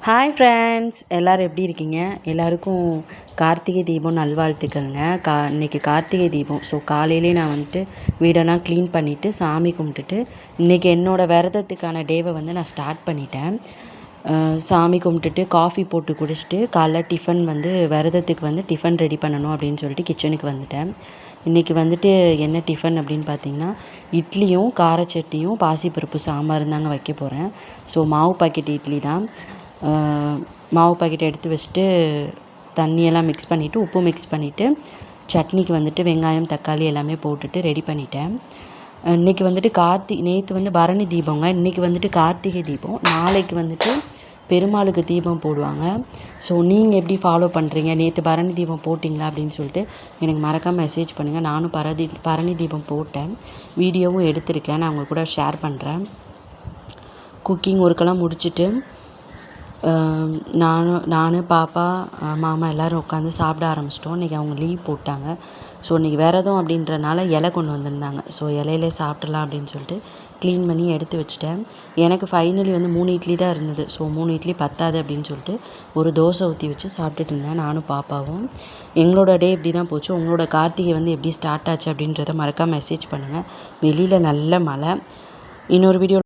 Hi friends, எல்லோரும் எப்படி இருக்கீங்க? எல்லாருக்கும் கார்த்திகை தீபம் நல்வாழ்த்துக்கள்ங்க. இன்றைக்கி கார்த்திகை தீபம். ஸோ காலையிலே நான் வந்துட்டு வீடெல்லாம் க்ளீன் பண்ணிவிட்டு சாமி கும்பிட்டுட்டு இன்றைக்கி என்னோடய விரதத்துக்கான டேவை வந்து நான் ஸ்டார்ட் பண்ணிட்டேன். சாமி கும்பிட்டுட்டு காஃபி போட்டு குடிச்சிட்டு காலைல டிஃபன் வந்து விரதத்துக்கு வந்து டிஃபன் ரெடி பண்ணணும் அப்படின்னு சொல்லிட்டு கிச்சனுக்கு வந்துட்டேன். இன்றைக்கி வந்துட்டு என்ன டிஃபன் அப்படின்னு பார்த்தீங்கன்னா, இட்லியும் கார சட்னியும் பாசிப்பருப்பு சாம்பாரும் தாங்க வைக்க போகிறேன். ஸோ மாவு பாக்கெட் இட்லி தான். மாவு பாக்கெட் எடுத்து வச்சுட்டு தண்ணியெல்லாம் மிக்ஸ் பண்ணிவிட்டு உப்பு மிக்ஸ் பண்ணிவிட்டு சட்னிக்கு வந்துட்டு வெங்காயம் தக்காளி எல்லாமே போட்டுட்டு ரெடி பண்ணிட்டேன். இன்றைக்கி வந்துட்டு நேற்று வந்து பரணி தீபங்க. இன்றைக்கி வந்துட்டு கார்த்திகை தீபம். நாளைக்கு வந்துட்டு பெருமாளுக்கு தீபம் போடுவாங்க. ஸோ நீங்கள் எப்படி ஃபாலோ பண்ணுறீங்க? நேற்று பரணி தீபம் போட்டிங்களா அப்படின்னு சொல்லிட்டு எனக்கு மறக்காமல் மெசேஜ் பண்ணுங்கள். நானும் பரணி தீபம் போட்டேன், வீடியோவும் எடுத்திருக்கேன். நான் உங்கள் கூட ஷேர் பண்ணுறேன். குக்கிங் ஒர்க்கெல்லாம் முடிச்சுட்டு நான் பாப்பா மாமா எல்லோரும் உட்காந்து சாப்பிட ஆரம்பிச்சிட்டோம். இன்றைக்கி அவங்க லீவ் போட்டாங்க. ஸோ இன்றைக்கி விரதம் அப்படின்றனால இலை கொண்டு வந்திருந்தாங்க. ஸோ இலையிலே சாப்பிட்றலாம் அப்படின்னு சொல்லிட்டு க்ளீன் பண்ணி எடுத்து வச்சுட்டேன். எனக்கு ஃபைனலி வந்து 3 இட்லி தான் இருந்தது. ஸோ 3 இட்லி பத்தாது அப்படின்னு சொல்லிட்டு ஒரு தோசை ஊற்றி வச்சு சாப்பிட்டுட்டு இருந்தேன் நானும் பாப்பாவும். எங்களோட டே இப்படி தான் போச்சு. உங்களோட கார்த்திகை வந்து எப்படி ஸ்டார்ட் ஆச்சு அப்படின்றத மறக்காம மெசேஜ் பண்ணுங்கள். வெளியில் நல்ல மழை. இன்னொரு வீடியோ